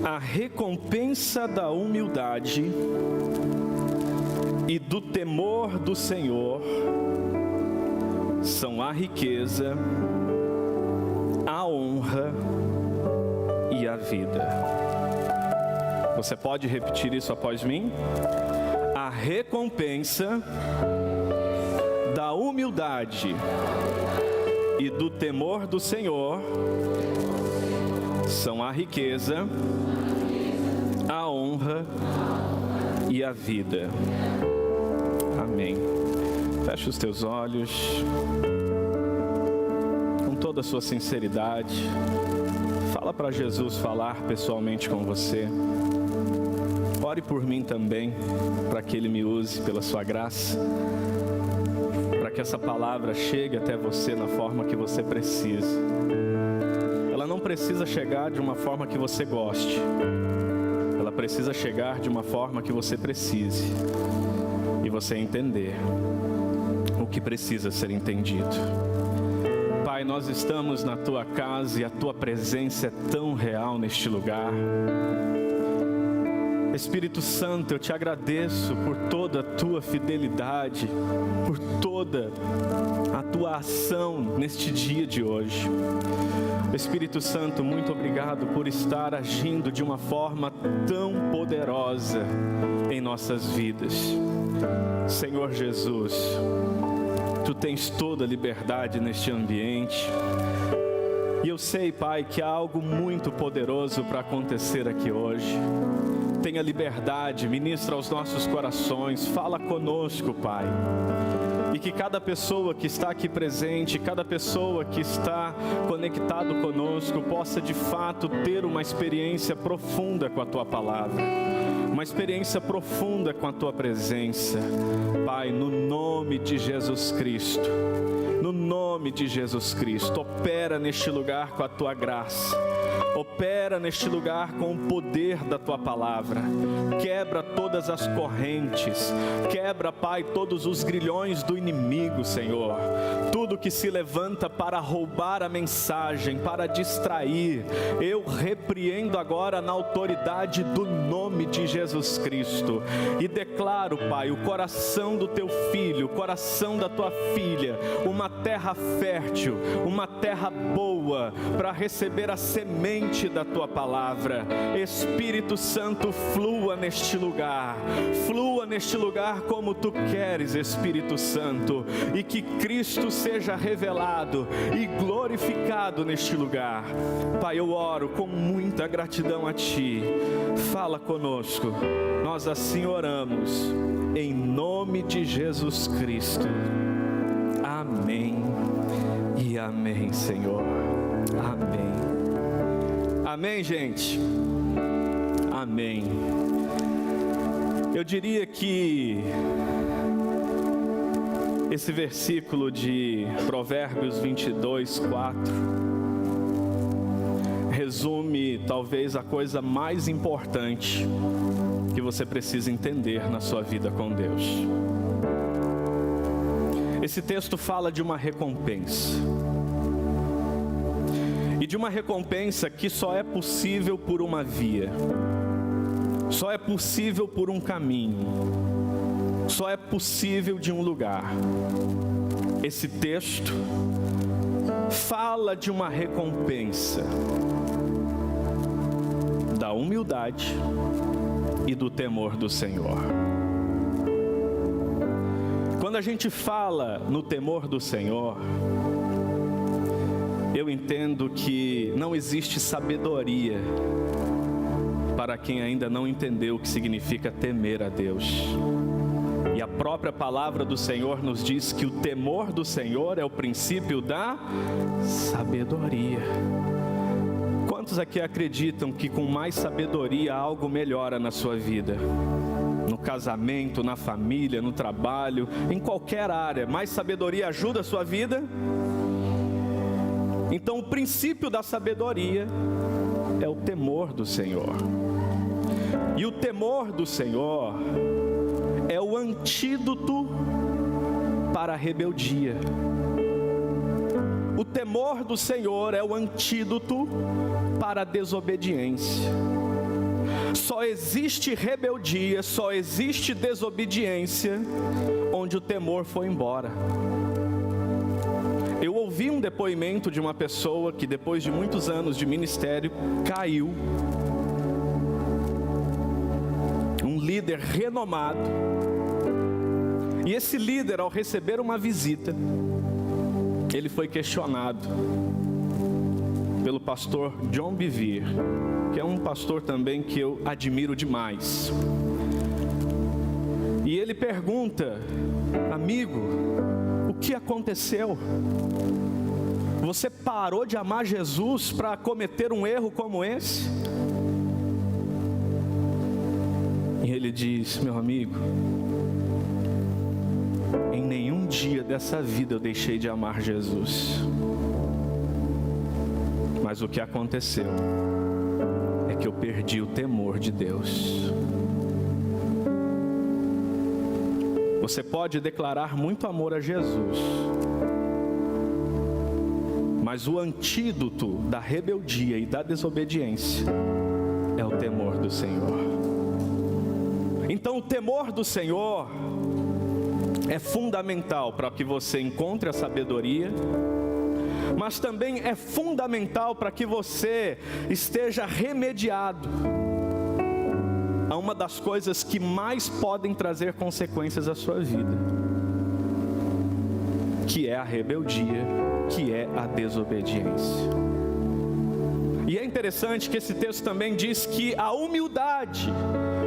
A recompensa da humildade e do temor do Senhor são a riqueza, a honra e a vida. Você pode repetir isso após mim? A recompensa da humildade e do temor do Senhor são a riqueza, a honra e a vida. Amém. Feche os teus olhos. Com toda a sua sinceridade, fala para Jesus falar pessoalmente com você. Ore por mim também, para que Ele me use pela sua graça, para que essa palavra chegue até você na forma que você precisa. Ela não precisa chegar de uma forma que você goste. Ela precisa chegar de uma forma que você precise. E você entender o que precisa ser entendido. Pai, nós estamos na Tua casa e a Tua presença é tão real neste lugar. Espírito Santo, eu te agradeço por toda a Tua fidelidade, por toda a Tua ação neste dia de hoje. Espírito Santo, muito obrigado por estar agindo de uma forma tão poderosa em nossas vidas. Senhor Jesus, Tu tens toda a liberdade neste ambiente. E eu sei, Pai, que há algo muito poderoso para acontecer aqui hoje. Tenha liberdade, ministra aos nossos corações, fala conosco, Pai. E que cada pessoa que está aqui presente, cada pessoa que está conectado conosco, possa de fato ter uma experiência profunda com a Tua palavra. Uma experiência profunda com a Tua presença. Pai, no nome de Jesus Cristo. No nome de Jesus Cristo, opera neste lugar com a Tua graça. Opera neste lugar com o poder da Tua palavra. Quebra todas as correntes. Quebra, Pai, todos os grilhões do inimigo, Senhor. Tudo que se levanta para roubar a mensagem, para distrair, eu repreendo agora na autoridade do nome de Jesus Cristo. E declaro, Pai, o coração do Teu filho, o coração da Tua filha, uma terra fértil, uma terra boa, para receber a semente da Tua palavra. Espírito Santo, flua neste lugar como Tu queres, Espírito Santo, e que Cristo seja revelado e glorificado neste lugar. Pai, eu oro com muita gratidão a Ti. Fala conosco, nós assim oramos, em nome de Jesus Cristo. Amém e amém, Senhor. Amém. Amém, gente. Amém. Eu diria que esse versículo de Provérbios 22, 4 resume talvez a coisa mais importante que você precisa entender na sua vida com Deus. Esse texto fala de uma recompensa. E de uma recompensa que só é possível por uma via. Só é possível por um caminho. Só é possível de um lugar. Esse texto fala de uma recompensa da humildade e do temor do Senhor. Quando a gente fala no temor do Senhor, eu entendo que não existe sabedoria para quem ainda não entendeu o que significa temer a Deus. E a própria palavra do Senhor nos diz que o temor do Senhor é o princípio da sabedoria. Quantos aqui acreditam que com mais sabedoria algo melhora na sua vida? No casamento, na família, no trabalho, em qualquer área, mais sabedoria ajuda a sua vida? Então o princípio da sabedoria é o temor do Senhor. E o temor do Senhor é o antídoto para a rebeldia. O temor do Senhor é o antídoto para a desobediência. só existe rebeldia, só existe desobediência onde o temor foi embora. Eu ouvi um depoimento de uma pessoa que depois de muitos anos de ministério caiu. Um líder renomado. E esse líder, ao receber uma visita, ele foi questionado pelo pastor John Bevere, que é um pastor também que eu admiro demais. E ele pergunta: amigo, o que aconteceu? Você parou de amar Jesus para cometer um erro como esse? E ele diz: meu amigo, em nenhum dia dessa vida eu deixei de amar Jesus. Mas o que aconteceu é que eu perdi o temor de Deus. Você pode declarar muito amor a Jesus, mas o antídoto da rebeldia e da desobediência é o temor do Senhor. Então o temor do Senhor é fundamental para que você encontre a sabedoria, mas também é fundamental para que você esteja remediado a uma das coisas que mais podem trazer consequências à sua vida, que é a rebeldia, que é a desobediência. E é interessante que esse texto também diz que a humildade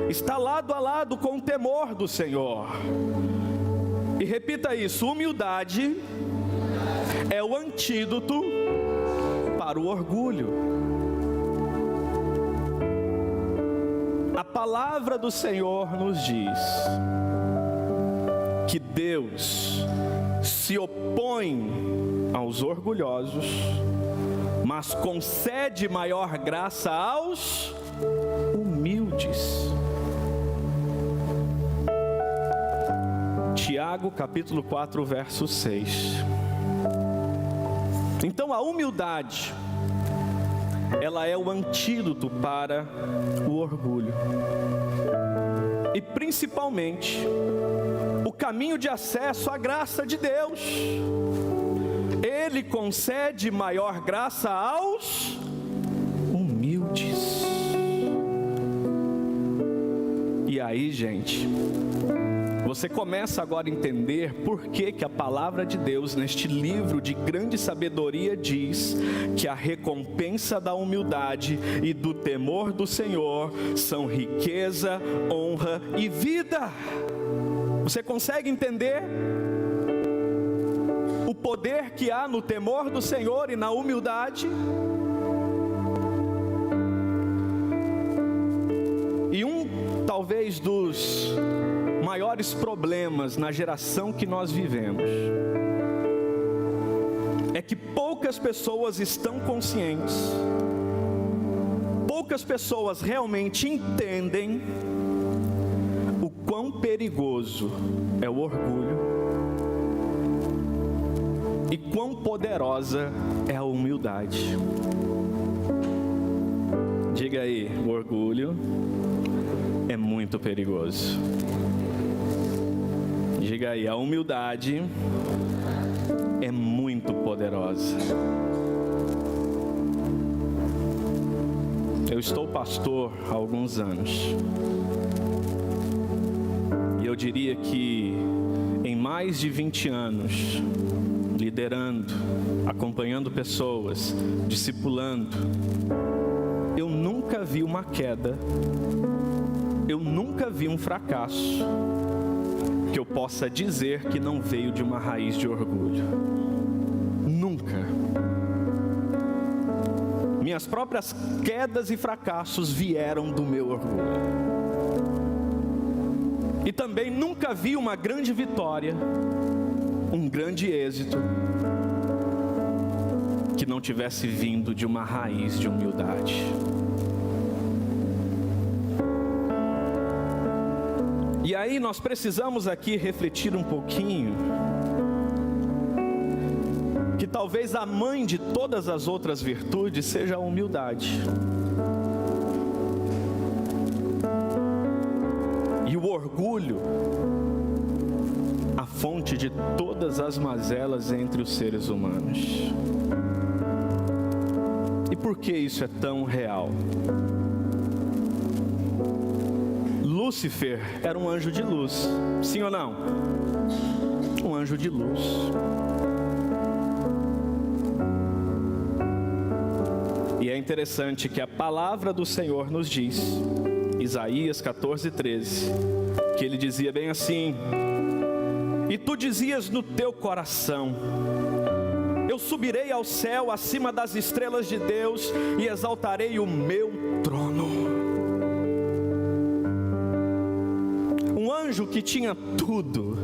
está lado a lado com o temor do Senhor. E repita isso: humildade é o antídoto para o orgulho. A palavra do Senhor nos diz que Deus se opõe aos orgulhosos, mas concede maior graça aos humildes. Tiago capítulo 4, verso 6. Então a humildade, ela é o antídoto para o orgulho. E principalmente, o caminho de acesso à graça de Deus. Ele concede maior graça aos humildes. E aí, gente, você começa agora a entender por que a palavra de Deus, neste livro de grande sabedoria, diz que a recompensa da humildade e do temor do Senhor são riqueza, honra e vida. Você consegue entender o poder que há no temor do Senhor e na humildade? E talvez dos maiores problemas na geração que nós vivemos é que poucas pessoas estão conscientes, poucas pessoas realmente entendem o quão perigoso é o orgulho e quão poderosa é a humildade. Diga aí: o orgulho é muito perigoso. Diga aí: a humildade é muito poderosa. Eu estou pastor há alguns anos, e eu diria que em mais de 20 anos, liderando, acompanhando pessoas, discipulando, eu nunca vi uma queda, eu nunca vi um fracasso que eu possa dizer que não veio de uma raiz de orgulho. Nunca. Minhas próprias quedas e fracassos vieram do meu orgulho. E também nunca vi uma grande vitória, um grande êxito, que não tivesse vindo de uma raiz de humildade. E aí nós precisamos aqui refletir um pouquinho que talvez a mãe de todas as outras virtudes seja a humildade. orgulho, a fonte de todas as mazelas entre os seres humanos. E por que isso é tão real? Lúcifer era um anjo de luz, sim ou não? Um anjo de luz. E é interessante que a palavra do Senhor nos diz, Isaías 14:13, que ele dizia bem assim: e tu dizias no teu coração: eu subirei ao céu acima das estrelas de Deus e exaltarei o meu trono. Um anjo que tinha tudo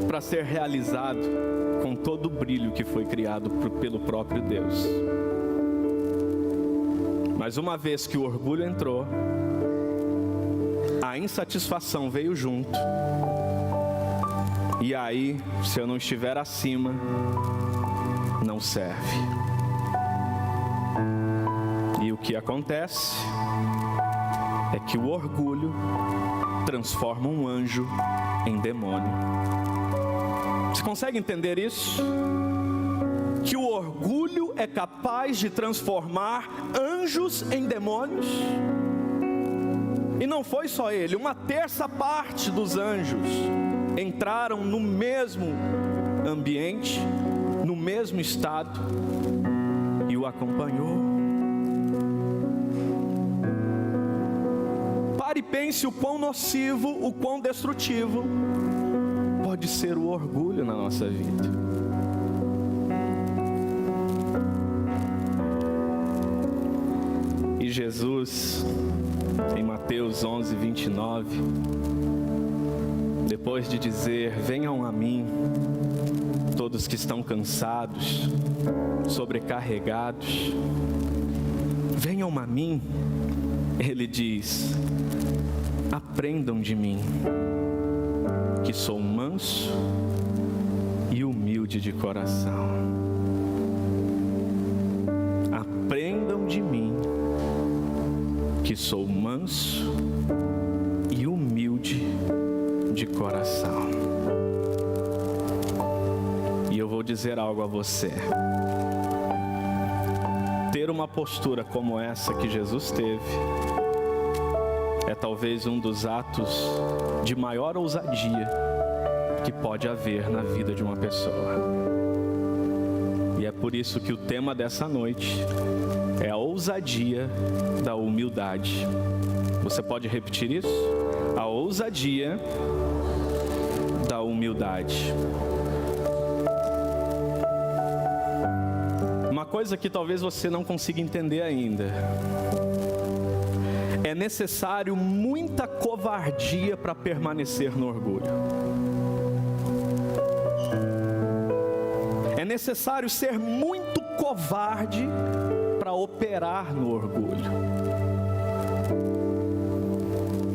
para ser realizado com todo o brilho que foi criado pelo próprio Deus. Mas uma vez que o orgulho entrou, a insatisfação veio junto. E aí, se eu não estiver acima, não serve. E o que acontece é que o orgulho transforma um anjo em demônio. Você consegue entender isso? Que o orgulho é capaz de transformar anjos em demônios? E não foi só ele, 1/3 dos anjos entraram no mesmo ambiente, no mesmo estado, e o acompanhou. Pare e pense o quão nocivo, o quão destrutivo pode ser o orgulho na nossa vida. E Jesus, em Mateus 11:29, depois de dizer: venham a mim, todos que estão cansados, sobrecarregados, venham a mim, ele diz: aprendam de mim, que sou manso e humilde de coração. Aprendam de mim, que sou manso e humilde de coração. E eu vou dizer algo a você: ter uma postura como essa que Jesus teve é talvez um dos atos de maior ousadia que pode haver na vida de uma pessoa. E é por isso que o tema dessa noite é a ousadia da humildade. Você pode repetir isso? A ousadia da humildade. Uma coisa que talvez você não consiga entender ainda: é necessário muita covardia para permanecer no orgulho. É necessário ser muito covarde para operar no orgulho.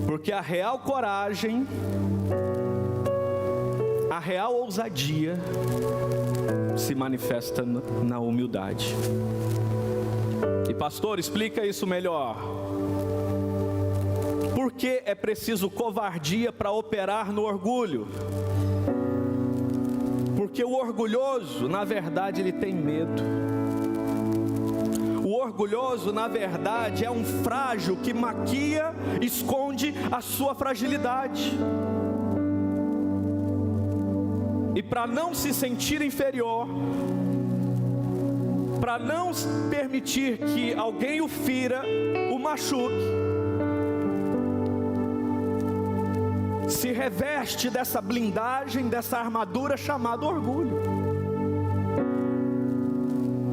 Porque a real coragem, a real ousadia se manifesta na humildade. E pastor, explica isso melhor. Por que é preciso covardia para operar no orgulho? Porque o orgulhoso, na verdade, ele tem medo. O orgulhoso, na verdade, é um frágil que maquia, esconde a sua fragilidade. E para não se sentir inferior, para não permitir que alguém o fira, o machuque, se reveste dessa blindagem, dessa armadura chamada orgulho.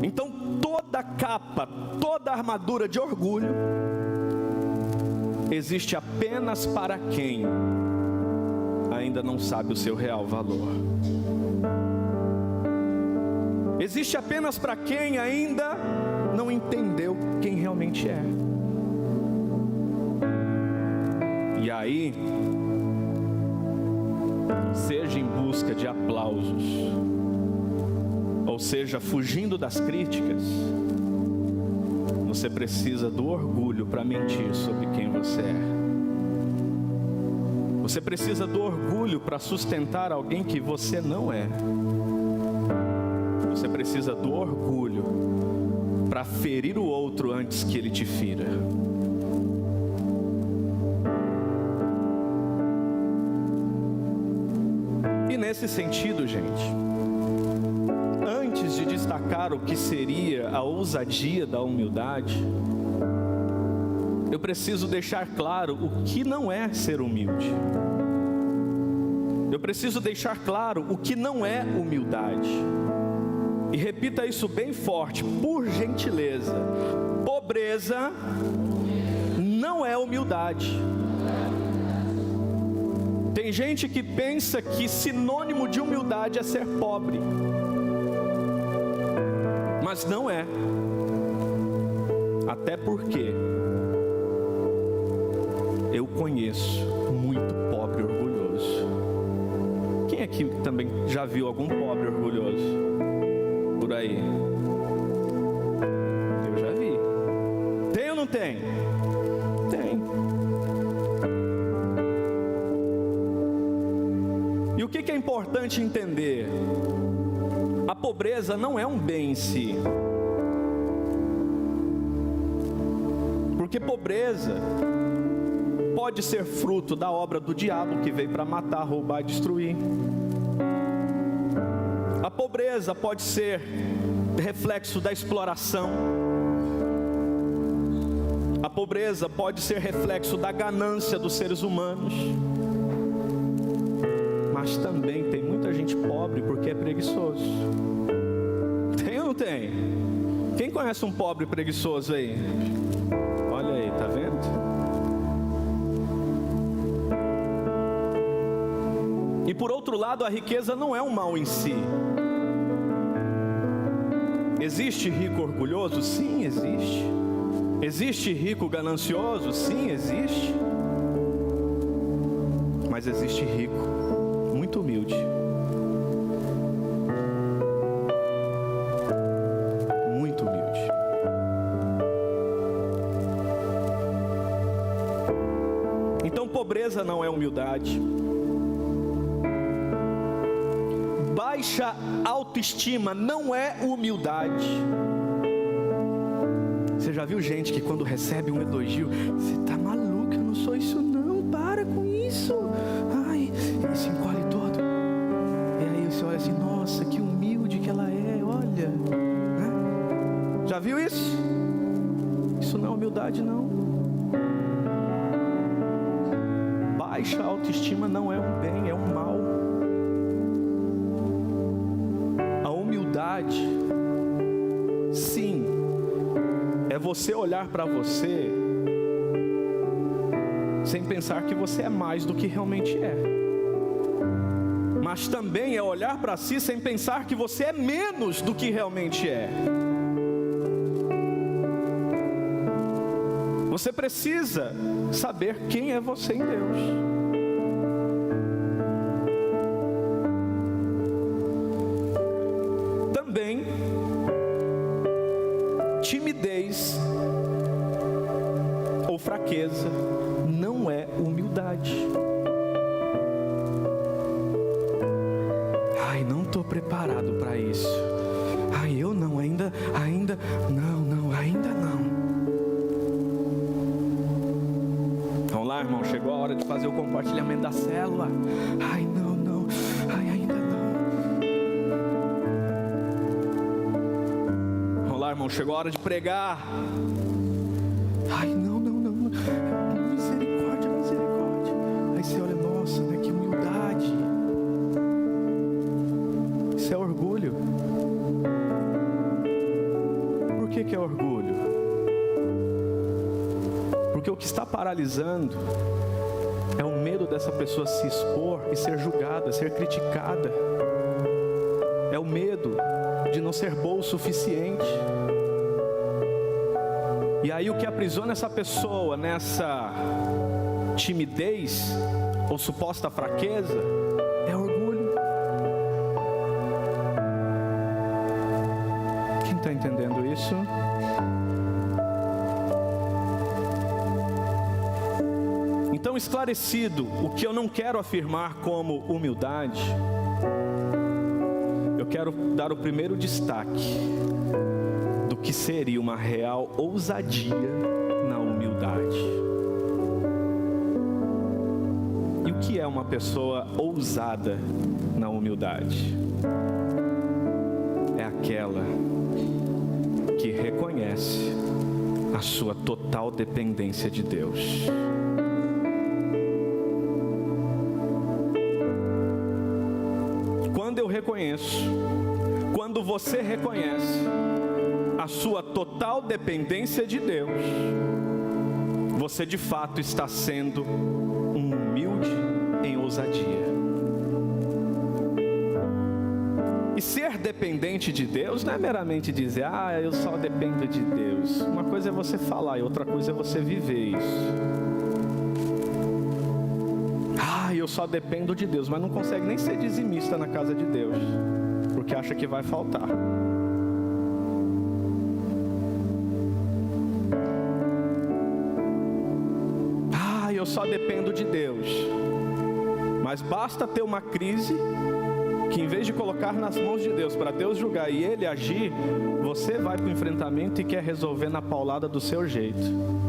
Então toda capa, toda armadura de orgulho existe apenas para quem ainda não sabe o seu real valor. Existe apenas para quem ainda não entendeu quem realmente é. E aí, seja em busca de aplausos, ou seja, fugindo das críticas, você precisa do orgulho para mentir sobre quem você é. Você precisa do orgulho para sustentar alguém que você não é. Você precisa do orgulho para ferir o outro antes que ele te fira. E nesse sentido, gente, antes de destacar o que seria a ousadia da humildade, eu preciso deixar claro o que não é ser humilde. Eu preciso deixar claro o que não é humildade. E repita isso bem forte, por gentileza. Pobreza não é humildade. Tem gente que pensa que sinônimo de humildade é ser pobre. Mas não é. Até porque eu conheço muito pobre orgulhoso. Quem aqui também já viu algum pobre orgulhoso por aí? Eu já vi. Tem ou não tem? Tem. E o que é importante entender? A pobreza não é um bem em si. Porque pobreza pode ser fruto da obra do diabo que veio para matar, roubar e destruir. A pobreza pode ser reflexo da exploração. A pobreza pode ser reflexo da ganância dos seres humanos. Mas também tem muita gente pobre porque é preguiçoso. Tem ou não tem? Quem conhece um pobre preguiçoso aí? Olha aí, tá vendo? E por outro lado, a riqueza não é um mal em si. Existe rico orgulhoso? Sim, existe. Existe rico ganancioso? Sim, existe. Mas existe rico muito humilde. Muito humilde. Então, pobreza não é humildade. Baixa autoestima não é humildade. Você já viu gente que quando recebe um elogio, você tá maluco, eu não sou isso não, para com isso. Ai, e se encolhe todo. E aí você olha assim, nossa, que humilde que ela é, olha. Né? Já viu isso? Isso não é humildade não. Baixa autoestima não é um bem, é um mal. Sim, é você olhar para você sem pensar que você é mais do que realmente é. Mas também é olhar para si sem pensar que você é menos do que realmente é. Você precisa saber quem é você em Deus. Também, timidez ou fraqueza não é humildade. Ai, não estou preparado para isso. Ai, eu não, ainda não. Vamos lá, irmão, chegou a hora de fazer o compartilhamento da célula. Ai, não. Ai, ainda não. Vamos lá, irmão, chegou a hora de pregar. Ai, não. Misericórdia. Aí você olha, nossa, né, que humildade. Isso é orgulho. Por que é orgulho? Porque o que está paralisando é o medo dessa pessoa se expor e ser julgada, ser criticada. É o medo de não ser boa o suficiente. E aí o que aprisiona essa pessoa nessa timidez ou suposta fraqueza é orgulho. Quem está entendendo isso? Então, esclarecido o que eu não quero afirmar como humildade, eu quero dar o primeiro destaque do que seria uma real ousadia na humildade. E o que é uma pessoa ousada na humildade? É aquela que reconhece a sua total dependência de Deus. Quando eu reconheço, quando você reconhece a sua total dependência de Deus, você de fato está sendo um humilde em ousadia. E ser dependente de Deus não é meramente dizer, eu só dependo de Deus. Uma coisa é você falar e outra coisa é você viver isso. Eu só dependo de Deus, mas não consegue nem ser dizimista na casa de Deus, porque acha que vai faltar. Eu só dependo de Deus. Mas basta ter uma crise que, em vez de colocar nas mãos de Deus para Deus julgar e Ele agir, você vai para o enfrentamento e quer resolver na paulada do seu jeito.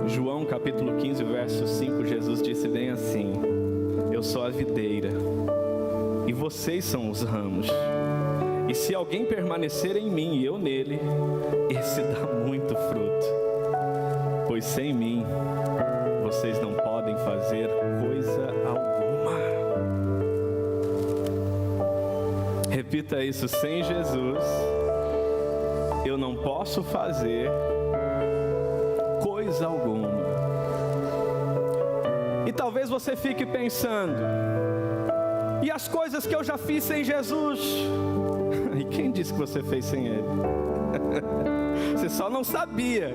João capítulo 15, verso 5, Jesus disse bem assim: eu sou a videira e vocês são os ramos. E se alguém permanecer em mim e eu nele, esse dá muito fruto. Pois sem mim, vocês não podem fazer coisa alguma. Repita isso: sem Jesus, eu não posso fazer coisa alguma. E talvez você fique pensando: e as coisas que eu já fiz sem Jesus? E quem disse que você fez sem Ele? Você só não sabia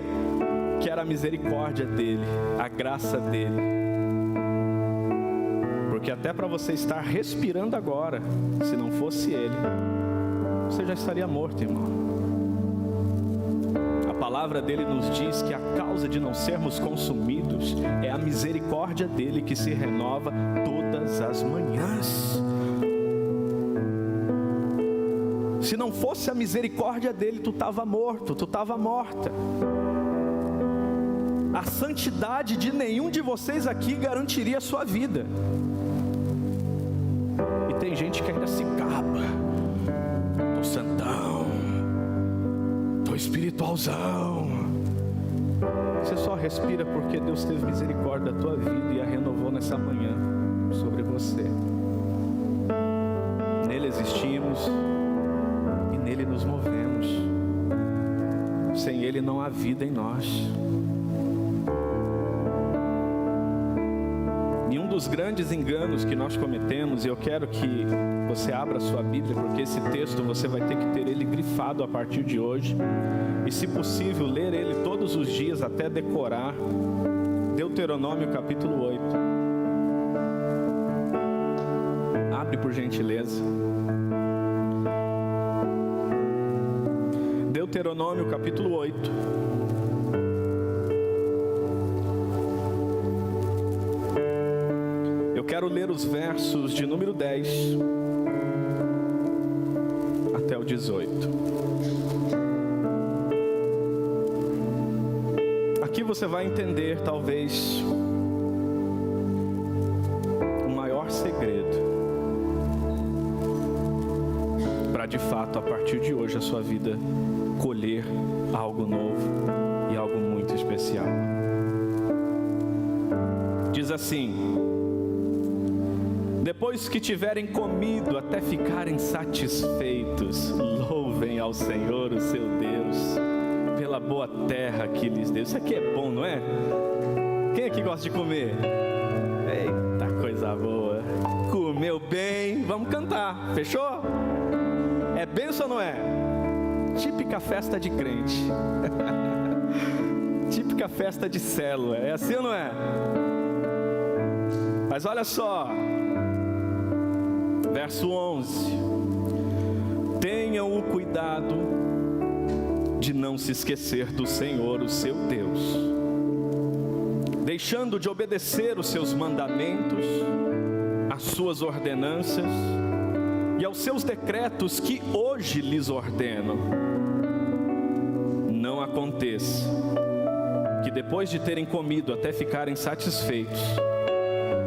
que era a misericórdia dEle, a graça dEle. Porque até para você estar respirando agora, se não fosse Ele, você já estaria morto, irmão. A palavra dele nos diz que a causa de não sermos consumidos é a misericórdia dele que se renova todas as manhãs. Se não fosse a misericórdia dele, tu estava morto, tu estava morta. A santidade de nenhum de vocês aqui garantiria a sua vida. E tem gente que ainda se gaba: tô santão, tô espiritualzão. Você só respira porque Deus teve misericórdia da tua vida e a renovou nessa manhã sobre você. Nele existimos e nele nos movemos. Sem Ele não há vida em nós. E um dos grandes enganos que nós cometemos, e eu quero que você abra a sua Bíblia, porque esse texto você vai ter que ter ele grifado a partir de hoje, e se possível ler ele todos os dias até decorar. Deuteronômio capítulo 8. Abre por gentileza. Deuteronômio capítulo 8. Eu quero ler os versos de número 10 até o 18. Aqui você vai entender talvez o maior segredo para de fato a partir de hoje a sua vida colher algo novo e algo muito especial. Diz assim: depois que tiverem comido até ficarem satisfeitos, louvem ao Senhor, o seu Deus, pela boa terra que lhes deu. Isso aqui é bom, não é? Quem aqui gosta de comer? Eita, coisa boa. Comeu bem, vamos cantar, fechou? É bênção ou não é? Típica festa de crente. Típica festa de célula, é assim ou não é? Mas olha só, verso 11: o cuidado de não se esquecer do Senhor, o seu Deus, deixando de obedecer os seus mandamentos, as suas ordenanças e aos seus decretos que hoje lhes ordeno. Não aconteça que depois de terem comido até ficarem satisfeitos,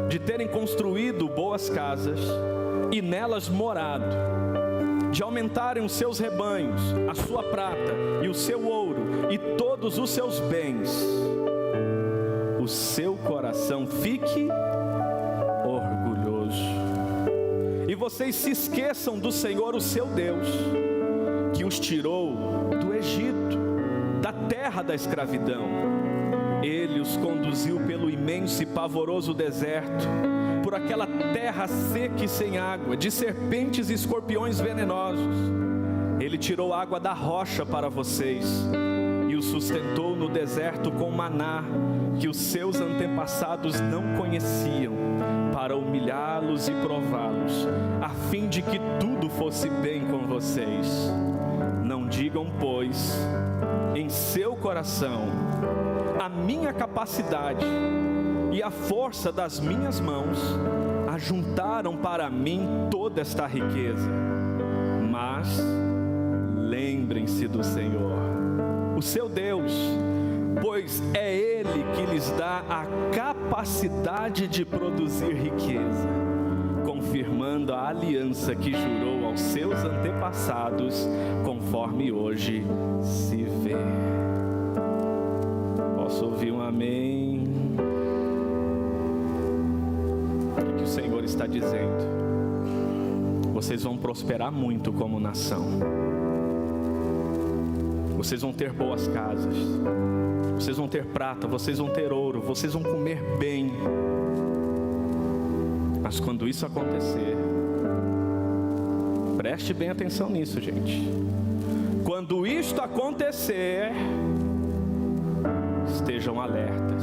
de terem construído boas casas e nelas morado, de aumentarem os seus rebanhos, a sua prata e o seu ouro e todos os seus bens, o seu coração fique orgulhoso e vocês se esqueçam do Senhor, o seu Deus, que os tirou do Egito, da terra da escravidão. Ele os conduziu pelo imenso e pavoroso deserto, por aquela terra seca e sem água, de serpentes e escorpiões venenosos. Ele tirou água da rocha para vocês e os sustentou no deserto com maná, que os seus antepassados não conheciam, para humilhá-los e prová-los, a fim de que tudo fosse bem com vocês. Não digam, pois, em seu coração: a minha capacidade e a força das minhas mãos ajuntaram para mim toda esta riqueza. Mas lembrem-se do Senhor, o seu Deus, pois é Ele que lhes dá a capacidade de produzir riqueza, confirmando a aliança que jurou aos seus antepassados, conforme hoje se vê. Posso ouvir um amém? O que o Senhor está dizendo? Vocês vão prosperar muito como nação. Vocês vão ter boas casas. Vocês vão ter prata, vocês vão ter ouro, vocês vão comer bem. Mas quando isso acontecer, preste bem atenção nisso, gente. Quando isto acontecer, estejam alertas,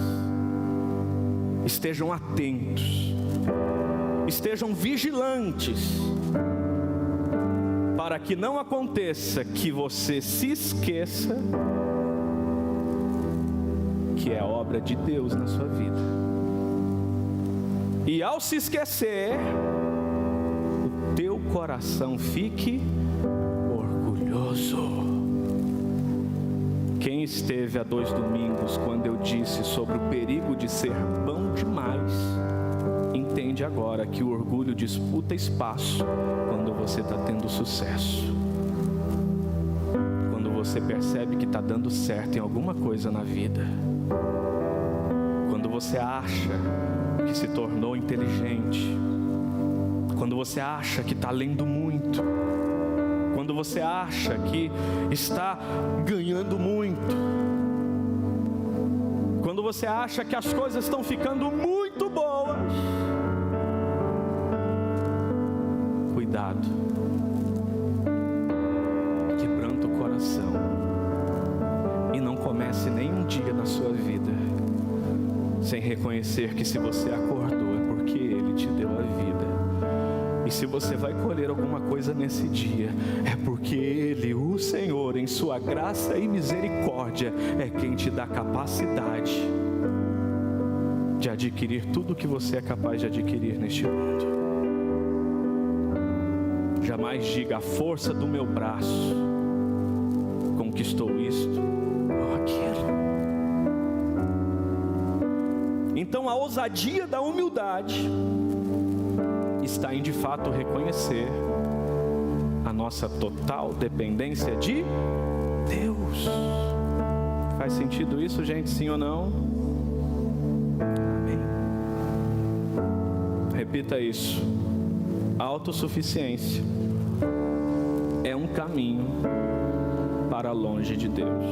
estejam atentos, estejam vigilantes, para que não aconteça que você se esqueça que é obra de Deus na sua vida. E ao se esquecer, o teu coração fique orgulhoso. Quem esteve há 2 domingos, quando eu disse sobre o perigo de ser bom demais, entende agora que o orgulho disputa espaço quando você está tendo sucesso. Quando você percebe que está dando certo em alguma coisa na vida. Quando você acha que se tornou inteligente. Quando você acha que está lendo muito. Quando você acha que está ganhando muito. Quando você acha que as coisas estão ficando muito boas. Cuidado. Quebranta o coração. E não comece nenhum dia na sua vida sem reconhecer que se você acordou é porque Ele te deu a vida. E se você vai colher alguma coisa nesse dia, é porque Ele, o Senhor, em sua graça e misericórdia, é quem te dá capacidade de adquirir tudo o que você é capaz de adquirir neste mundo. Jamais diga: a força do meu braço conquistou isto ou aquilo. Então a ousadia da humildade está em de fato reconhecer a nossa total dependência de Deus. Faz sentido isso, gente? Sim ou não? Amém. Repita isso. Autossuficiência é um caminho para longe de Deus.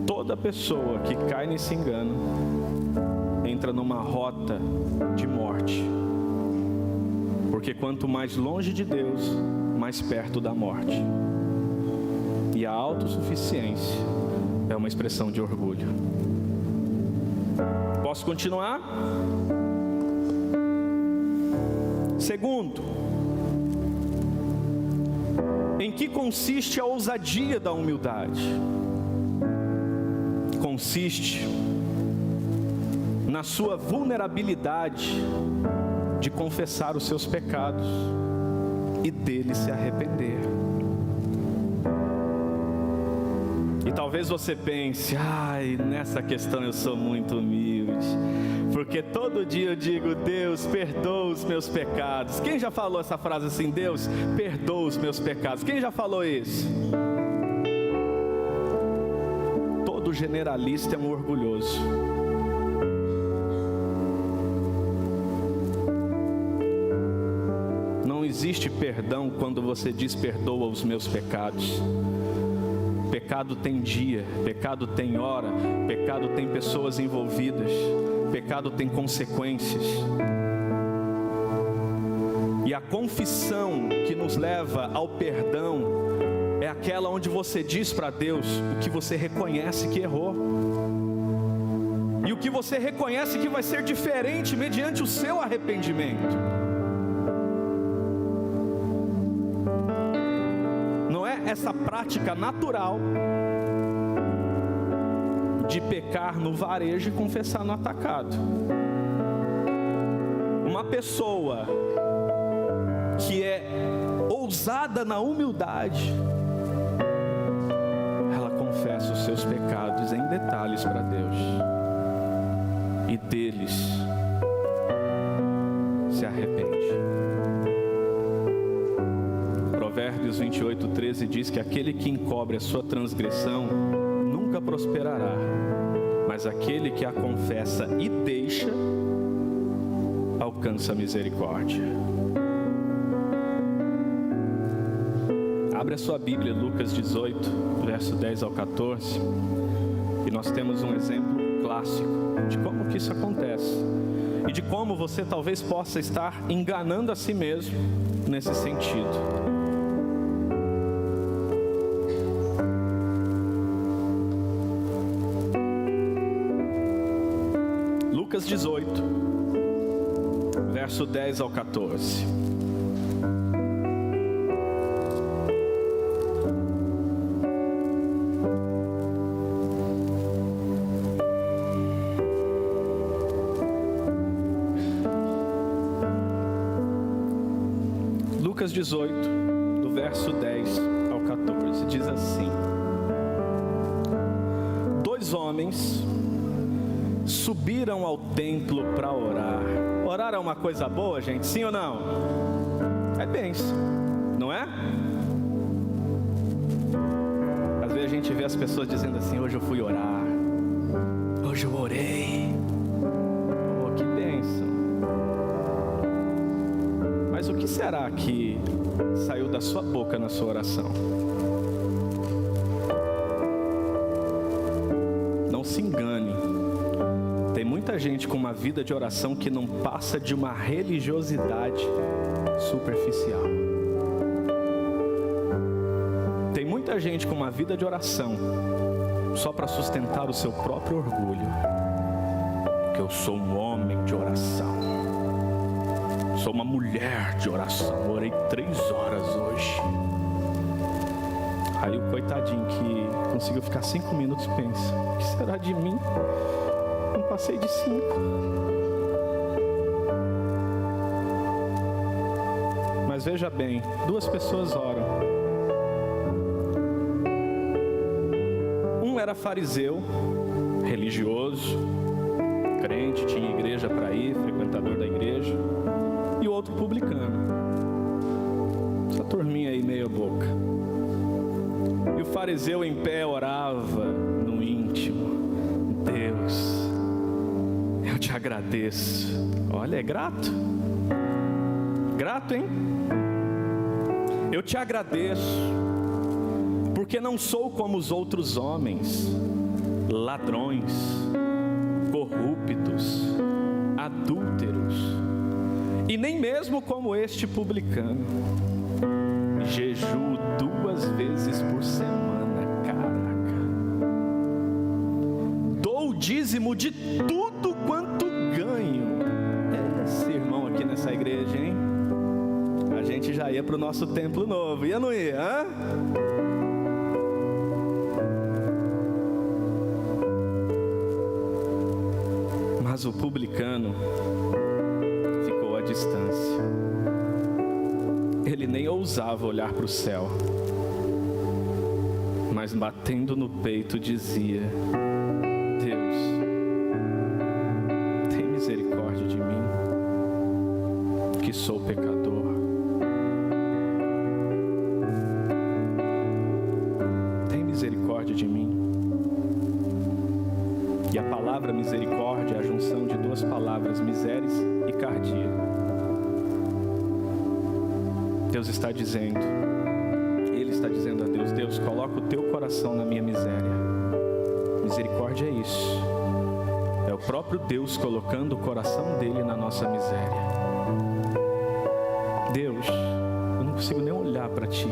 Toda pessoa que cai nesse engano entra numa rota de morte, porque quanto mais longe de Deus, mais perto da morte. E a autossuficiência é uma expressão de orgulho. Posso continuar? Segundo, Em que consiste a ousadia da humildade? Consiste na sua vulnerabilidade de confessar os seus pecados e dele se arrepender. E talvez você pense, nessa questão eu sou muito humilde, porque todo dia eu digo, Deus, perdoa os meus pecados. Quem já falou essa frase assim, Deus, perdoa os meus pecados? Quem já falou isso? Todo generalista é um orgulhoso. Não existe perdão quando você diz perdoa os meus pecados. Pecado tem dia, pecado tem hora, pecado tem pessoas envolvidas, pecado tem consequências. E a confissão que nos leva ao perdão é aquela onde você diz para Deus o que você reconhece que errou. E o que você reconhece que vai ser diferente mediante o seu arrependimento. Essa prática natural de pecar no varejo e confessar no atacado. Uma pessoa que é ousada na humildade, ela confessa os seus pecados em detalhes para Deus e deles se arrepende. Provérbios 28:13 diz que aquele que encobre a sua transgressão nunca prosperará, mas aquele que a confessa e deixa alcança a misericórdia. Abre a sua Bíblia, Lucas 18, verso 10 ao 14, e nós temos um exemplo clássico de como que isso acontece e de como você talvez possa estar enganando a si mesmo nesse sentido. Lucas 18, verso 10 ao 14. Lucas 18, do verso 10 ao 14, diz assim: Dois homens subiram ao templo para orar. Orar é uma coisa boa, gente? Sim ou não? É bênção, não é? Às vezes a gente vê as pessoas dizendo assim, hoje eu fui orar, hoje eu orei. Oh, que bênção. Mas o que será que saiu da sua boca na sua oração? Não se engane. Tem muita gente com uma vida de oração que não passa de uma religiosidade superficial. Tem muita gente com uma vida de oração só para sustentar o seu próprio orgulho. Que eu sou um homem de oração. Sou uma mulher de oração. Orei 3 horas hoje. Aí o coitadinho que conseguiu ficar 5 minutos pensa, o que será de mim? Não passei de 5. Mas veja bem, 2 pessoas oram. Um era fariseu, religioso, crente, tinha igreja para ir, frequentador da igreja. E o outro publicano. Essa turminha aí meia boca. E o fariseu em pé orava no íntimo. Deus, eu te agradeço. Olha, é grato. Grato, hein? Eu te agradeço, porque não sou como os outros homens, ladrões, corruptos, adúlteros, e nem mesmo como este publicano. Jejuo 2 vezes por semana, caraca. Dou o dízimo de tudo quanto ganho. Esse irmão aqui nessa igreja, hein? A gente já ia para o nosso templo novo. Ia ou não ia? Hã? Mas o publicano ficou à distância. Ele nem ousava olhar para o céu, mas batendo no peito dizia: Deus, tem misericórdia de mim, que sou pecador. Tem misericórdia de mim. E a palavra misericórdia é a junção de duas palavras, miseres e cardia. Deus está dizendo, Ele está dizendo a Deus: Deus, coloca o teu coração na minha miséria. Misericórdia é isso. É o próprio Deus colocando o coração dele na nossa miséria. Deus, eu não consigo nem olhar para ti,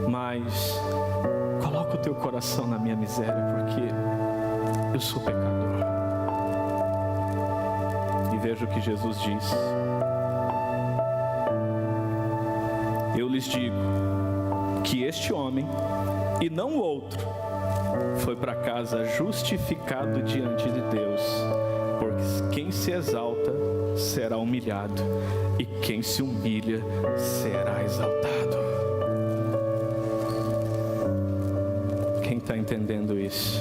mas coloca o teu coração na minha miséria, porque eu sou pecador. E veja o que Jesus diz: eu lhes digo que este homem, e não o outro, foi para casa justificado diante de Deus, porque quem se exalta será humilhado, e quem se humilha será exaltado. Quem está entendendo isso?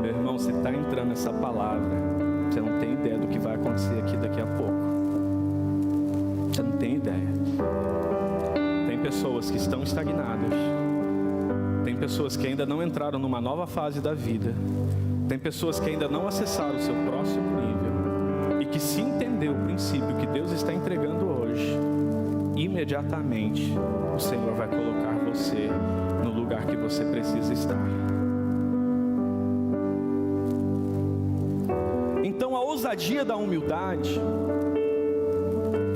Meu irmão, você está entrando nessa palavra, você não tem ideia do que vai acontecer aqui daqui a pouco. Você não tem ideia. Tem pessoas que estão estagnadas. Tem pessoas que ainda não entraram numa nova fase da vida. Tem pessoas que ainda não acessaram o seu próximo nível. E que, se entender o princípio que Deus está entregando hoje, imediatamente o Senhor vai colocar você no lugar que você precisa estar. Então a ousadia da humildade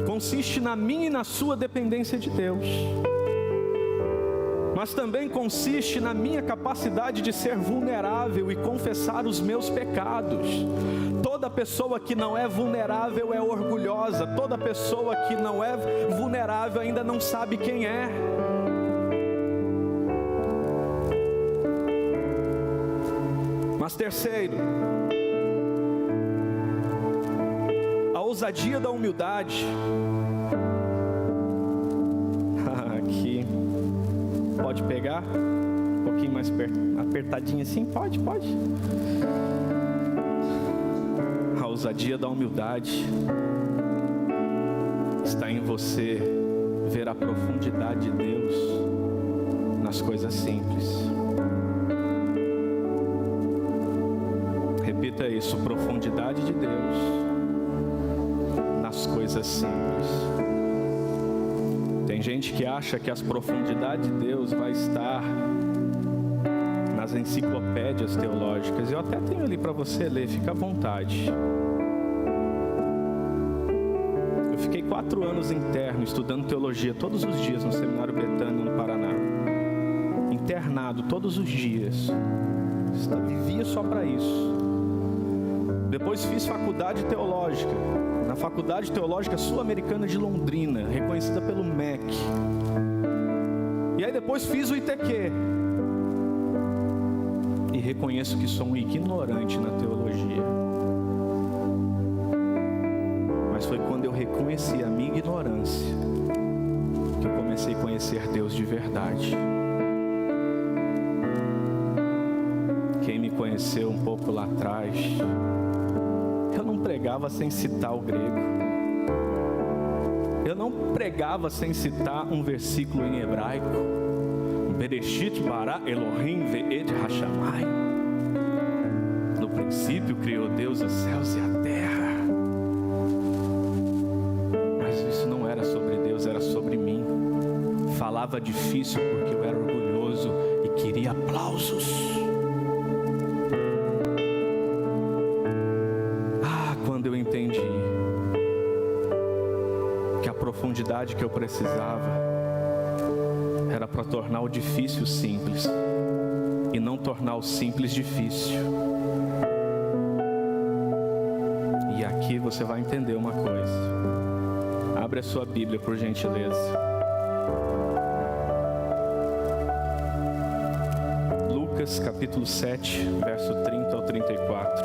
consiste na minha e na sua dependência de Deus, mas também consiste na minha capacidade de ser vulnerável e confessar os meus pecados. Toda pessoa que não é vulnerável é orgulhosa. Toda pessoa que não é vulnerável ainda não sabe quem é. Mas terceiro, a ousadia da humildade. Aqui, pode pegar? Um pouquinho mais apertadinho assim? Pode. A ousadia da humildade está em você ver a profundidade de Deus nas coisas simples. Repita isso: profundidade de Deus nas coisas simples. Tem gente que acha que as profundidades de Deus vai estar nas enciclopédias teológicas. Eu até tenho ali para você ler, fica à vontade. Eu fiquei 4 anos interno estudando teologia todos os dias no Seminário Betânia, no Paraná. Internado todos os dias. Vivia só para isso. Depois fiz faculdade teológica, na Faculdade Teológica Sul-Americana de Londrina, reconhecida pelo MEC. E aí depois fiz o ITQ. E reconheço que sou um ignorante na teologia. Mas foi quando eu reconheci a minha ignorância que eu comecei a conhecer Deus de verdade. Quem me conheceu um pouco lá atrás, eu não pregava sem citar o grego. Eu não pregava sem citar um versículo em hebraico. Bereshit bara Elohim ve'ed hashamai. No princípio criou Deus os céus e a terra. Mas isso não era sobre Deus, era sobre mim. Falava difícil porque eu era orgulhoso e queria aplausos. Quando eu entendi que a profundidade que eu precisava era para tornar o difícil simples e não tornar o simples difícil. E aqui você vai entender uma coisa. Abre a sua Bíblia, por gentileza. Lucas capítulo 7, verso 30 ao 34.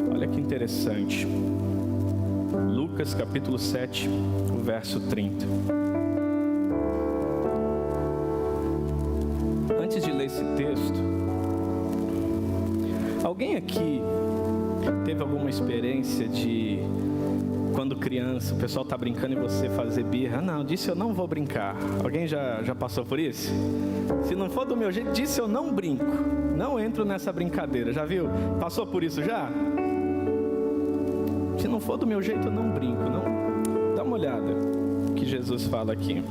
Olha que interessante. Lucas capítulo 7, o verso 30. Antes de ler esse texto, alguém aqui teve alguma experiência de quando criança, o pessoal está brincando e você fazer birra? Não, disse eu não vou brincar. Alguém já passou por isso? Se não for do meu jeito, disse eu não brinco. Não entro nessa brincadeira, já viu? Passou por isso já? Se não for do meu jeito, eu não brinco. Não. Dá uma olhada o que Jesus fala aqui.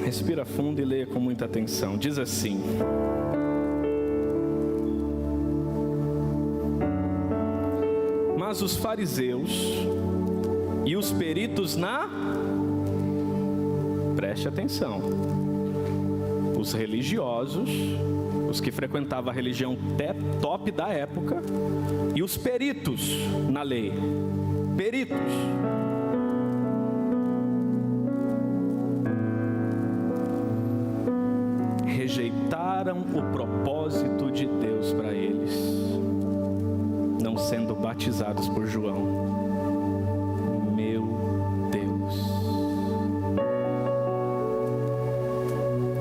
Respira fundo e leia com muita atenção. Diz assim: mas os fariseus e os peritos preste atenção, os religiosos, os que frequentavam a religião top da época, e os peritos na lei, rejeitaram o propósito de Deus para eles, não sendo batizados por João. Meu Deus!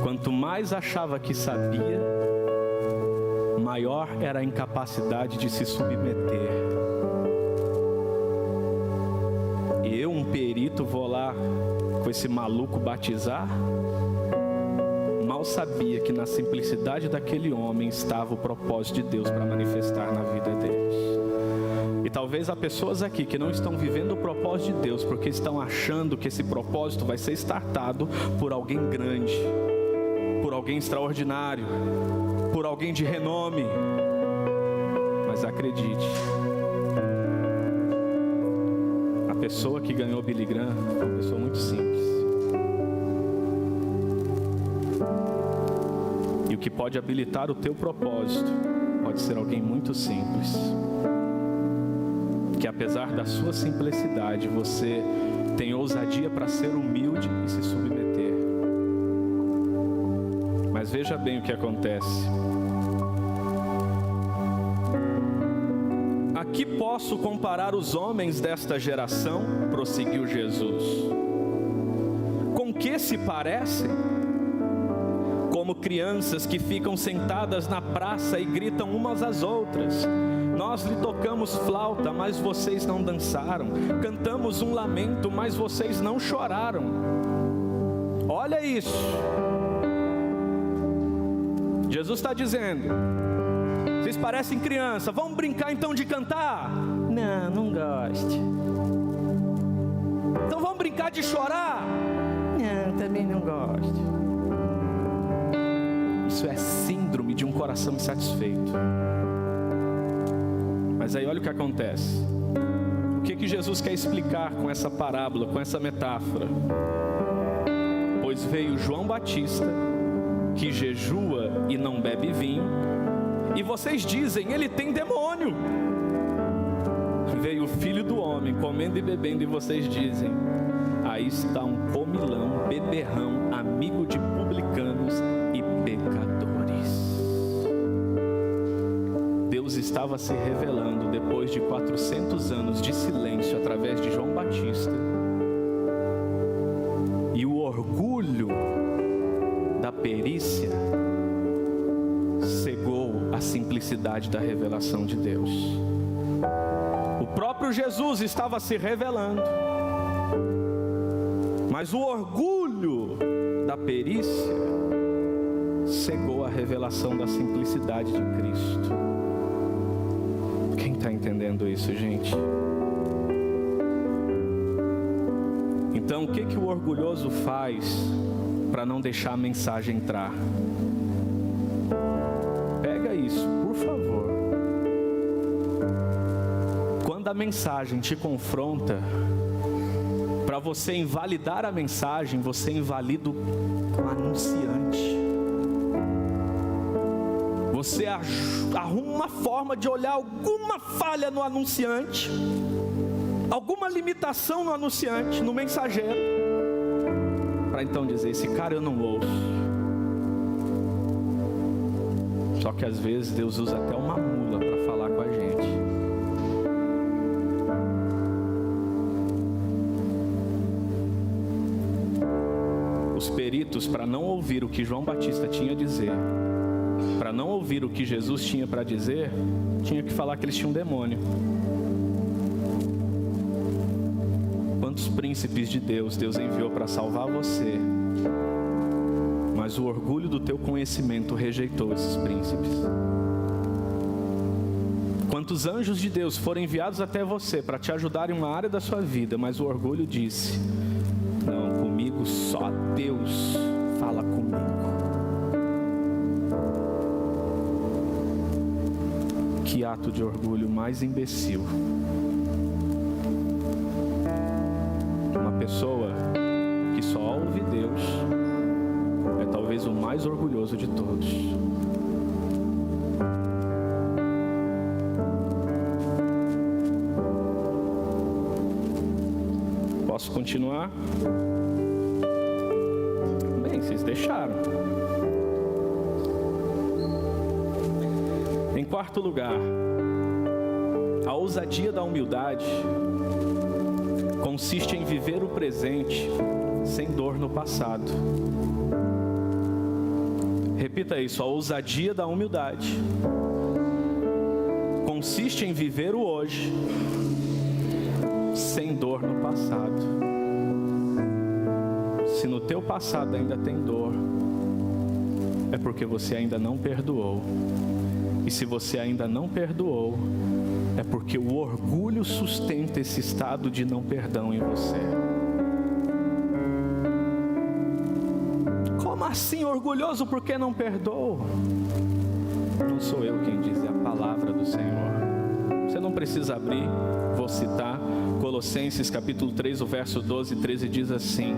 Quanto mais achava que sabia, maior era a incapacidade de se submeter. E eu, um perito, vou lá com esse maluco batizar? Mal sabia que na simplicidade daquele homem estava o propósito de Deus para manifestar na vida deles. E talvez há pessoas aqui que não estão vivendo o propósito de Deus porque estão achando que esse propósito vai ser startado por alguém grande, por alguém extraordinário, por alguém de renome. Mas acredite, a pessoa que ganhou Billy Graham é uma pessoa muito simples. E o que pode habilitar o teu propósito pode ser alguém muito simples, que apesar da sua simplicidade, você tem ousadia para ser humilde e se submeter. Mas veja bem o que acontece. Aqui posso comparar os homens desta geração, prosseguiu Jesus. Com que se parecem? Como crianças que ficam sentadas na praça e gritam umas às outras: nós lhe tocamos flauta, mas vocês não dançaram. Cantamos um lamento, mas vocês não choraram. Olha isso. Jesus está dizendo: vocês parecem criança, vamos brincar então de cantar? Não gosto. Então vamos brincar de chorar? Não, também não gosto. Isso é síndrome de um coração insatisfeito. Mas aí olha o que acontece. O que Jesus quer explicar com essa parábola, com essa metáfora? Pois veio João Batista, que jejua e não bebe vinho, e vocês dizem, ele tem demônio. Veio o Filho do Homem, comendo e bebendo, e vocês dizem, aí está um comilão, beberrão, amigo de publicanos e pecadores. Deus estava se revelando depois de 400 anos de silêncio através de João Batista, e o orgulho da perícia cegou a simplicidade da revelação de Deus. O próprio Jesus estava se revelando, mas o orgulho da perícia cegou a revelação da simplicidade de Cristo. Quem está entendendo isso, gente? Então, o que o orgulhoso faz para não deixar a mensagem entrar? Pega isso, por favor. Quando quando a mensagem te confronta, para você invalidar a mensagem, você invalida o anunciante. Você arruma uma forma de olhar alguma falha no anunciante, alguma limitação no anunciante, no mensageiro, para então dizer: esse cara eu não ouço. Só que às vezes Deus usa até uma mula para falar com a gente. Os peritos, para não ouvir o que João Batista tinha a dizer, para não ouvir o que Jesus tinha para dizer, tinha que falar que eles tinham um demônio. Quantos príncipes de Deus enviou para salvar você, mas o orgulho do teu conhecimento rejeitou esses príncipes. Quantos anjos de Deus foram enviados até você para te ajudar em uma área da sua vida, mas o orgulho disse: não, comigo só Deus fala comigo. Que ato de orgulho mais imbecil. Uma pessoa que só ouve Deus é talvez o mais orgulhoso de todos. Posso continuar? Bem, vocês deixaram. Em quarto lugar, a ousadia da humildade consiste em viver o presente sem dor no passado. Repita isso: a ousadia da humildade consiste em viver o hoje sem dor no passado. Se no teu passado ainda tem dor, é porque você ainda não perdoou. E se você ainda não perdoou, é porque o orgulho sustenta esse estado de não perdão em você. Como assim orgulhoso porque não perdoa? Não sou eu quem diz, é a palavra do Senhor. Você não precisa abrir, vou citar. Colossenses capítulo 3, o verso 12 e 13 diz assim: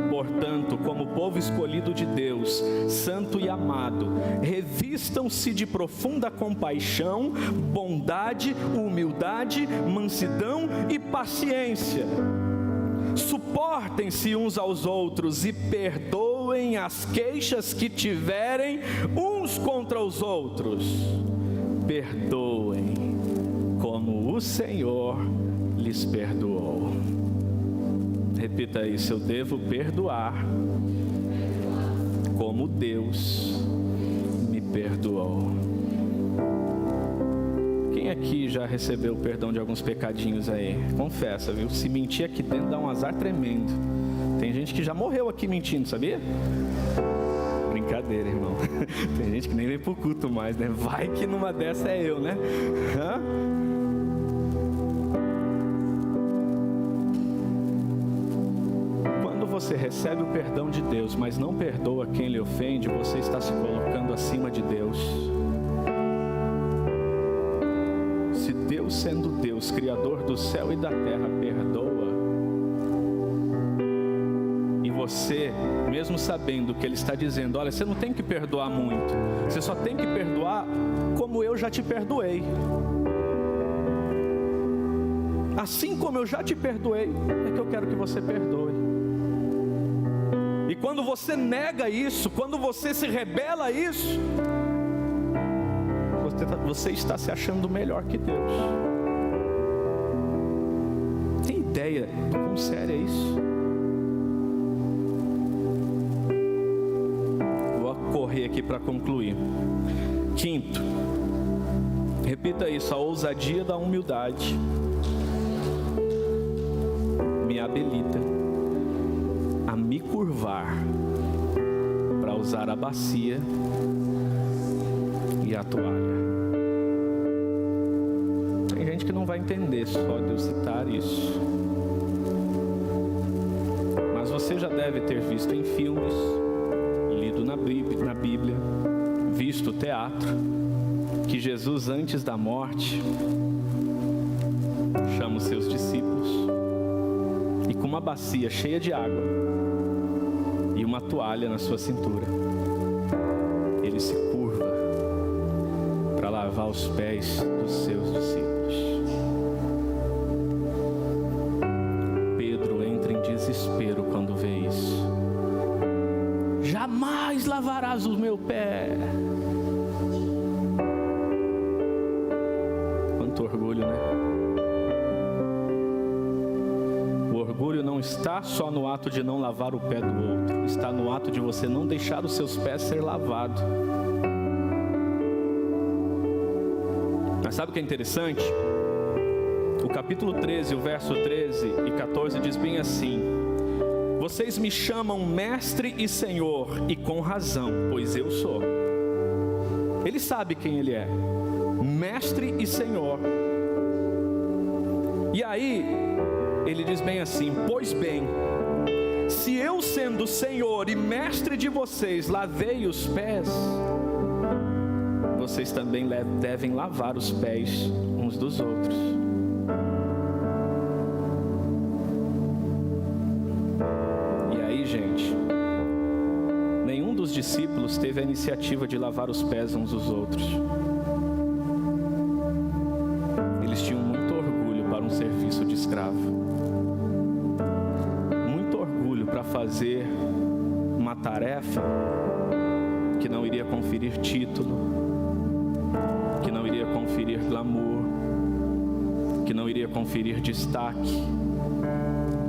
portanto, como povo escolhido de Deus, santo e amado, revistam-se de profunda compaixão, bondade, humildade, mansidão e paciência. Suportem-se uns aos outros e perdoem as queixas que tiverem uns contra os outros. Perdoem como o Senhor lhes perdoou. Repita isso: eu devo perdoar como Deus me perdoou. Quem aqui já recebeu o perdão de alguns pecadinhos aí? Confessa, viu? Se mentir aqui dentro dá um azar tremendo. Tem gente que já morreu aqui mentindo, sabia? Brincadeira, irmão. Tem gente que nem vem pro culto mais, né? Vai que numa dessa é eu, né? Hã? Você recebe o perdão de Deus, mas não perdoa quem lhe ofende, você está se colocando acima de Deus. Se Deus, sendo Deus, Criador do céu e da terra, perdoa, e você, mesmo sabendo que Ele está dizendo: olha, você não tem que perdoar muito, você só tem que perdoar como eu já te perdoei. Assim como eu já te perdoei, é que eu quero que você perdoe. E quando você nega isso, quando você se rebela a isso, você está se achando melhor que Deus. Tem ideia do quão sério é isso? Vou correr aqui para concluir. Quinto, repita isso: a ousadia da humildade me habilita a me curvar para usar a bacia e a toalha. Tem gente que não vai entender só de eu citar isso, mas você já deve ter visto em filmes, lido na Bíblia, visto teatro, que Jesus, antes da morte, chama os seus discípulos e com uma bacia cheia de água e uma toalha na sua cintura, ele se curva para lavar os pés dos seus discípulos. Pedro entra em desespero quando vê isso. Jamais lavarás o meu pé. Quanto orgulho, né? O orgulho não está só no ato de não lavar o pé do outro, está no ato de você não deixar os seus pés ser lavados. Mas sabe o que é interessante? O capítulo 13, o verso 13 e 14 diz bem assim: vocês me chamam mestre e senhor, e com razão, pois eu sou. Ele sabe quem ele é, mestre e senhor. E aí, ele diz bem assim: pois bem, se eu sendo senhor e mestre de vocês lavei os pés, vocês também devem lavar os pés uns dos outros. E aí, gente, nenhum dos discípulos teve a iniciativa de lavar os pés uns dos outros. Eles tinham muito orgulho para um serviço de escravo, muito orgulho para fazer uma tarefa que não iria conferir título, que não iria conferir glamour, que não iria conferir destaque,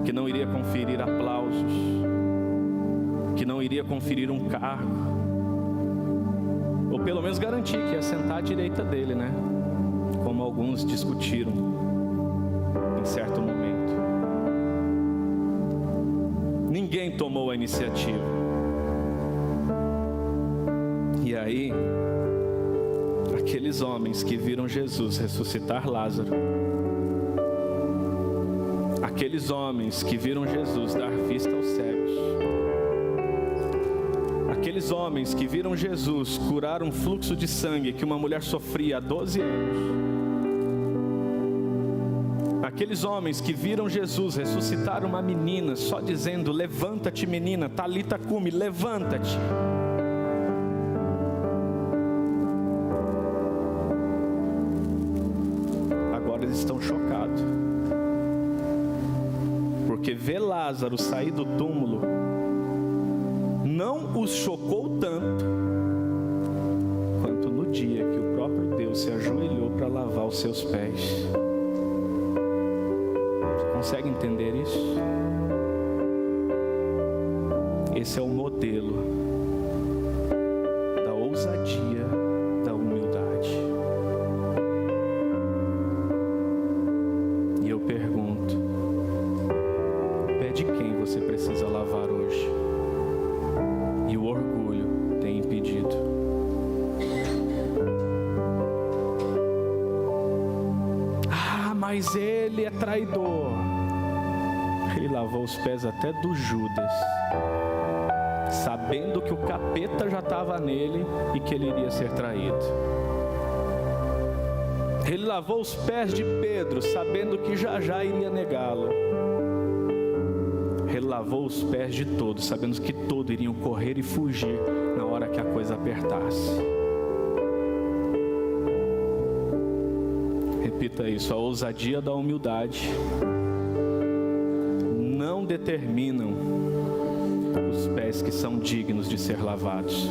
que não iria conferir aplausos, que não iria conferir um cargo, ou pelo menos garantir que ia sentar à direita dele, né? Como alguns discutiram em certo momento. Ninguém tomou a iniciativa. E aí, aqueles homens que viram Jesus ressuscitar Lázaro, aqueles homens que viram Jesus dar vista aos cegos, aqueles homens que viram Jesus curar um fluxo de sangue que uma mulher sofria há 12 anos, aqueles homens que viram Jesus ressuscitar uma menina só dizendo: levanta-te, menina, talita cumi, levanta-te. Eles estão chocados, porque ver Lázaro sair do túmulo não os chocou tanto quanto no dia que o próprio Deus se ajoelhou para lavar os seus pés. Você consegue entender isso? Esse é o modelo da ousadia, da humildade. E eu pergunto: pé de quem você precisa lavar hoje? E o orgulho tem impedido. Ah, mas ele é traidor. Ele lavou os pés até do Judas, sabendo que o capeta já estava nele e que ele iria ser traído. Ele lavou os pés de Pedro, sabendo que já iria negá-lo. Ele lavou os pés de todos, sabendo que todos iriam correr e fugir na hora que a coisa apertasse. Repita isso: a ousadia da humildade não determinam os pés que são dignos de ser lavados.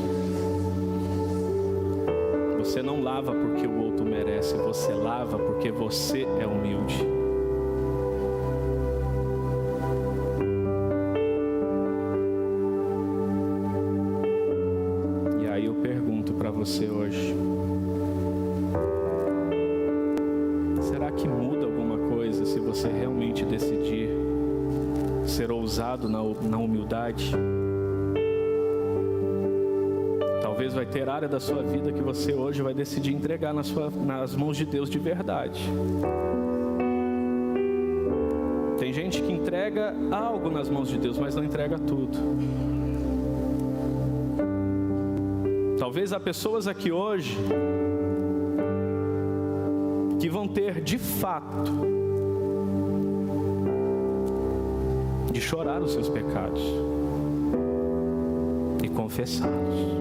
Você não lava porque o outro merece, você lava porque você é humilde. E aí eu pergunto para você hoje: será que muda alguma coisa se você realmente decidir ser ousado na humildade? Talvez vai ter área da sua vida que você hoje vai decidir entregar nas mãos de Deus de verdade. Tem gente que entrega algo nas mãos de Deus, mas não entrega tudo. Talvez há pessoas aqui hoje que vão ter de fato de chorar os seus pecados e confessá-los.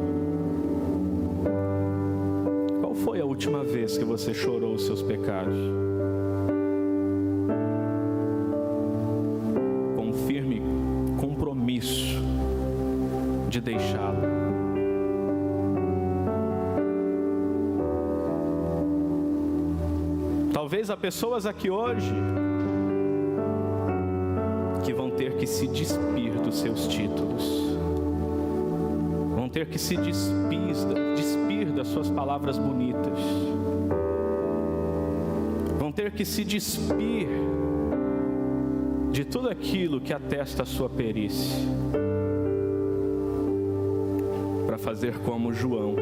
Qual foi a última vez que você chorou os seus pecados? Com um firme compromisso de deixá-lo. Talvez há pessoas aqui hoje que vão ter que se despir dos seus títulos, vão ter que se despir das suas palavras bonitas, vão ter que se despir de tudo aquilo que atesta a sua perícia, para fazer como João.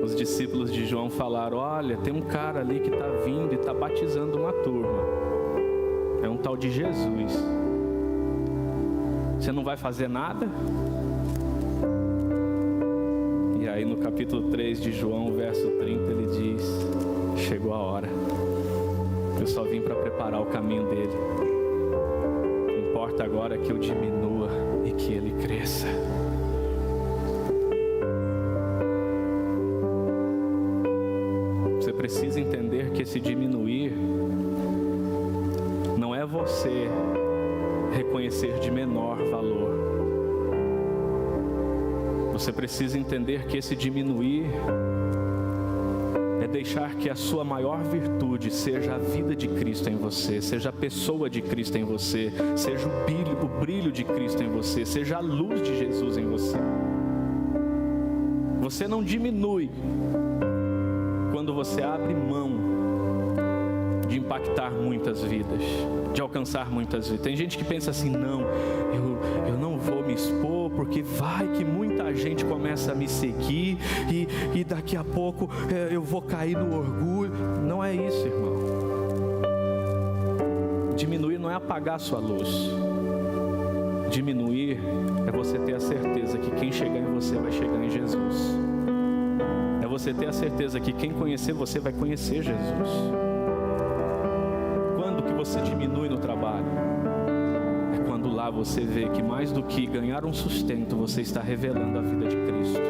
Os discípulos de João falaram: olha, tem um cara ali que está vindo e está batizando uma turma. É um tal de Jesus. Você não vai fazer nada? E aí no capítulo 3 de João, verso 30, ele diz: chegou a hora. Eu só vim para preparar o caminho dele. Importa agora que eu diminua e que ele cresça. Você precisa entender que esse diminuir não é você reconhecer de menor valor. Você precisa entender que esse diminuir é deixar que a sua maior virtude seja a vida de Cristo em você, seja a pessoa de Cristo em você, seja o brilho de Cristo em você, seja a luz de Jesus em você. Você não diminui quando você abre mão de impactar muitas vidas, de alcançar muitas vidas. Tem gente que pensa assim: não, eu não vou me expor, porque vai que muita gente começa a me seguir e daqui a pouco eu vou cair no orgulho. Não é isso, irmão. Diminuir não é apagar a sua luz. Diminuir é você ter a certeza que quem chegar em você vai chegar em Jesus. É você ter a certeza que quem conhecer você vai conhecer Jesus. Quando que você diminui no trabalho? É quando lá você vê que mais do que ganhar um sustento, você está revelando a vida de Cristo.